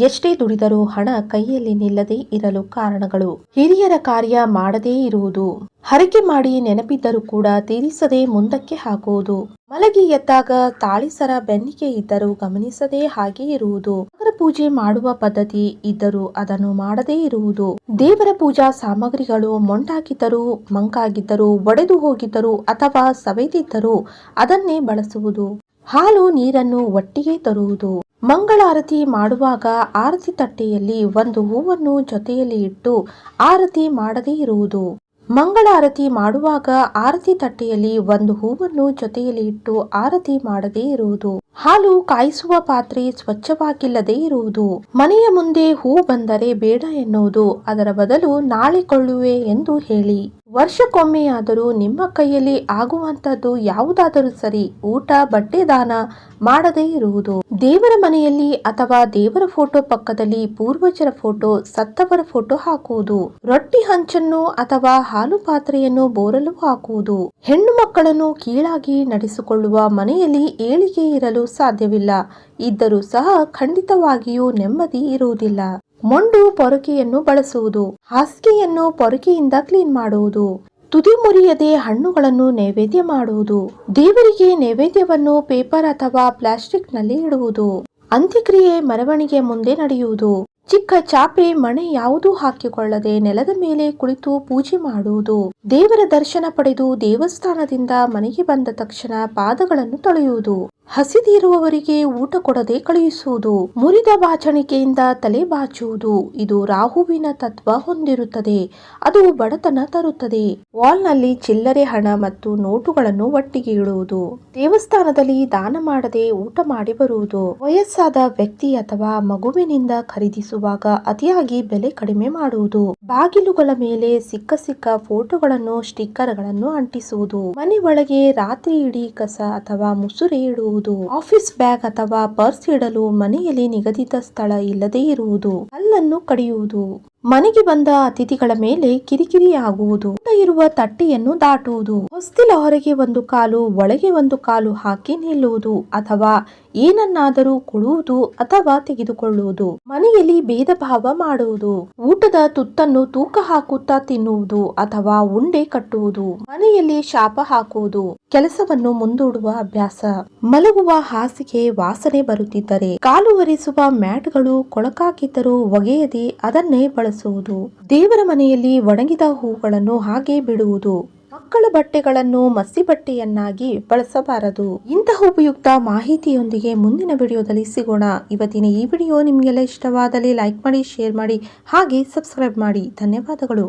ಎಷ್ಟೇ ದುಡಿದರೂ ಹಣ ಕೈಯಲ್ಲಿ ನಿಲ್ಲದೇ ಇರಲು ಕಾರಣಗಳು. ಹಿರಿಯರ ಕಾರ್ಯ ಮಾಡದೇ ಇರುವುದು, ಹರಕೆ ಮಾಡಿ ನೆನಪಿದ್ದರೂ ಕೂಡ ತೀರಿಸದೆ ಮುಂದಕ್ಕೆ ಹಾಕುವುದು, ಮಲಗಿ ಎದ್ದಾಗ ತಾಳಿಸರ ಬೆನ್ನಿಗೆ ಇದ್ದರೂ ಗಮನಿಸದೆ ಹಾಗೆ ಇರುವುದು, ದೇವರ ಪೂಜೆ ಮಾಡುವ ಪದ್ಧತಿ ಇದ್ದರೂ ಅದನ್ನು ಮಾಡದೇ ಇರುವುದು, ದೇವರ ಪೂಜಾ ಸಾಮಗ್ರಿಗಳು ಮೊಂಡಾಗಿದ್ದರೂ, ಮಂಕಾಗಿದ್ದರೂ, ಒಡೆದು ಹೋಗಿದ್ದರೂ ಅಥವಾ ಸವೆದಿದ್ದರೂ ಅದನ್ನೇ ಬಳಸುವುದು, ಹಾಲು ನೀರನ್ನು ಒಟ್ಟಿಗೆ ತರುವುದು, ಮಂಗಳಾರತಿ ಮಾಡುವಾಗ ಆರತಿ ತಟ್ಟೆಯಲ್ಲಿ ಒಂದು ಹೂವನ್ನು ಜೊತೆಯಲ್ಲಿ ಇಟ್ಟು ಆರತಿ ಮಾಡದೇ ಇರುವುದು, ಮಂಗಳಾರತಿ ಮಾಡುವಾಗ ಆರತಿ ತಟ್ಟೆಯಲ್ಲಿ ಒಂದು ಹೂವನ್ನು ಜೊತೆಯಲ್ಲಿ ಇಟ್ಟು ಆರತಿ ಮಾಡದೇ ಇರುವುದು, ಹಾಲು ಕಾಯಿಸುವ ಪಾತ್ರೆ ಸ್ವಚ್ಛವಾಗಿಲ್ಲದೆ ಇರುವುದು, ಮನೆಯ ಮುಂದೆ ಹೂ ಬಂದರೆ ಬೇಡ ಎನ್ನುವುದು, ಅದರ ಬದಲು ನಾಳೆ ಕೊಳ್ಳುವೆ ಎಂದು ಹೇಳಿ, ವರ್ಷಕ್ಕೊಮ್ಮೆಯಾದರೂ ನಿಮ್ಮ ಕೈಯಲ್ಲಿ ಆಗುವಂತದ್ದು ಯಾವುದಾದರೂ ಸರಿ ಊಟ ಬಟ್ಟೆ ದಾನ ಮಾಡದೇ ಇರುವುದು, ದೇವರ ಮನೆಯಲ್ಲಿ ಅಥವಾ ದೇವರ ಫೋಟೋ ಪಕ್ಕದಲ್ಲಿ ಪೂರ್ವಜರ ಫೋಟೋ, ಸತ್ತವರ ಫೋಟೋ ಹಾಕುವುದು, ರೊಟ್ಟಿ ಹಂಚನ್ನು ಅಥವಾ ಹಾಲು ಪಾತ್ರೆಯನ್ನು ಬೋರಲು ಹಾಕುವುದು, ಹೆಣ್ಣು ಮಕ್ಕಳನ್ನು ಕೀಳಾಗಿ ನಡೆಸಿಕೊಳ್ಳುವ ಮನೆಯಲ್ಲಿ ಏಳಿಗೆ ಇರಲು ಸಾಧ್ಯವಿಲ್ಲ, ಇದ್ದರೂ ಸಹ ಖಂಡಿತವಾಗಿಯೂ ನೆಮ್ಮದಿ ಇರುವುದಿಲ್ಲ, ಮೊಂಡು ಪೊರಕೆಯನ್ನು ಬಳಸುವುದು, ಹಾಸಿಗೆಯನ್ನು ಪೊರಕೆಯಿಂದ ಕ್ಲೀನ್ ಮಾಡುವುದು, ತುದಿ ಮುರಿಯದೆ ಹಣ್ಣುಗಳನ್ನು ನೈವೇದ್ಯ ಮಾಡುವುದು, ದೇವರಿಗೆ ನೈವೇದ್ಯವನ್ನು ಪೇಪರ್ ಅಥವಾ ಪ್ಲಾಸ್ಟಿಕ್ ನಲ್ಲಿ ಇಡುವುದು, ಅಂತ್ಯಕ್ರಿಯೆ ಮೆರವಣಿಗೆ ಮುಂದೆ ನಡೆಯುವುದು, ಚಿಕ್ಕ ಚಾಪೆ ಮಣೆ ಯಾವುದೂ ಹಾಕಿಕೊಳ್ಳದೆ ನೆಲದ ಮೇಲೆ ಕುಳಿತು ಪೂಜೆ ಮಾಡುವುದು, ದೇವರ ದರ್ಶನ ಪಡೆದು ದೇವಸ್ಥಾನದಿಂದ ಮನೆಗೆ ಬಂದ ತಕ್ಷಣ ಪಾದಗಳನ್ನು ತೊಳೆಯುವುದು, ಹಸಿದಿರುವವರಿಗೆ ಊಟ ಕೊಡದೆ ಕಳುಹಿಸುವುದು, ಮುರಿದ ಬಾಚಣಿಕೆಯಿಂದ ತಲೆ ಬಾಚುವುದು, ಇದು ರಾಹುವಿನ ತತ್ವ ಹೊಂದಿರುತ್ತದೆ, ಅದು ಬಡತನ ತರುತ್ತದೆ, ವಾಲ್ನಲ್ಲಿ ಚಿಲ್ಲರೆ ಹಣ ಮತ್ತು ನೋಟುಗಳನ್ನು ಒಟ್ಟಿಗೆ ಇಡುವುದು, ದೇವಸ್ಥಾನದಲ್ಲಿ ದಾನ ಮಾಡದೆ ಊಟ ಮಾಡಿ ಬರುವುದು, ವಯಸ್ಸಾದ ವ್ಯಕ್ತಿ ಅಥವಾ ಮಗುವಿನಿಂದ ಖರೀದಿಸುವಾಗ ಅತಿಯಾಗಿ ಬೆಲೆ ಕಡಿಮೆ ಮಾಡುವುದು, ಬಾಗಿಲುಗಳ ಮೇಲೆ ಸಿಕ್ಕ ಫೋಟೋಗಳನ್ನು ಸ್ಟಿಕ್ಕರ್ಗಳನ್ನು ಅಂಟಿಸುವುದು, ಮನೆ ಒಳಗೆ ರಾತ್ರಿ ಇಡೀ ಕಸ ಅಥವಾ ಮುಸುರೆ ಇಡುವುದು, ಆಫೀಸ್ ಬ್ಯಾಗ್ ಅಥವಾ ಪರ್ಸ್ ಇಡಲು ಮನೆಯಲ್ಲಿ ನಿಗದಿತ ಸ್ಥಳ ಇಲ್ಲದೆ ಇರುವುದು, ಹಲ್ಲನ್ನು ಕಡಿಯುವುದು, ಮನೆಗೆ ಬಂದ ಅತಿಥಿಗಳ ಮೇಲೆ ಕಿರಿಕಿರಿ ಆಗುವುದು, ಊಟ ಇರುವ ತಟ್ಟೆಯನ್ನು ದಾಟುವುದು, ಹೊಸ್ತಿಲ ಹೊರಗೆ ಒಂದು ಕಾಲು ಒಳಗೆ ಒಂದು ಕಾಲು ಹಾಕಿ ನಿಲ್ಲುವುದು ಅಥವಾ ಏನನ್ನಾದರೂ ಕೊಡುವುದು ಅಥವಾ ತೆಗೆದುಕೊಳ್ಳುವುದು, ಮನೆಯಲ್ಲಿ ಭೇದ ಭಾವ ಮಾಡುವುದು, ಊಟದ ತುತ್ತನ್ನು ತೂಕ ಹಾಕುತ್ತಾ ತಿನ್ನುವುದು ಅಥವಾ ಉಂಡೆ ಕಟ್ಟುವುದು, ಮನೆಯಲ್ಲಿ ಶಾಪ ಹಾಕುವುದು, ಕೆಲಸವನ್ನು ಮುಂದೂಡುವ ಅಭ್ಯಾಸ, ಮಲಗುವ ಹಾಸಿಗೆ ವಾಸನೆ ಬರುತ್ತಿದ್ದರೆ, ಕಾಲು ಒರೆಸುವ ಮ್ಯಾಟ್ಗಳು ಕೊಳಕಾಗಿದ್ದರೂ ಒಗೆಯದೆ ಅದನ್ನೇ ಬಳಸುವುದು, ದೇವರ ಮನೆಯಲ್ಲಿ ಒಣಗಿದ ಹೂಗಳನ್ನು ಹಾಗೆ ಬಿಡುವುದು, ಮಕ್ಕಳ ಬಟ್ಟೆಗಳನ್ನು ಮಸಿ ಬಟ್ಟೆಯನ್ನಾಗಿ ಬಳಸಬಾರದು. ಇಂತಹ ಉಪಯುಕ್ತ ಮಾಹಿತಿಯೊಂದಿಗೆ ಮುಂದಿನ ವಿಡಿಯೋದಲ್ಲಿ ಸಿಗೋಣ. ಇವತ್ತಿನ ಈ ವಿಡಿಯೋ ನಿಮಗೆಲ್ಲ ಇಷ್ಟವಾದಲ್ಲಿ ಲೈಕ್ ಮಾಡಿ, ಶೇರ್ ಮಾಡಿ, ಹಾಗೆ ಸಬ್ಸ್ಕ್ರೈಬ್ ಮಾಡಿ. ಧನ್ಯವಾದಗಳು.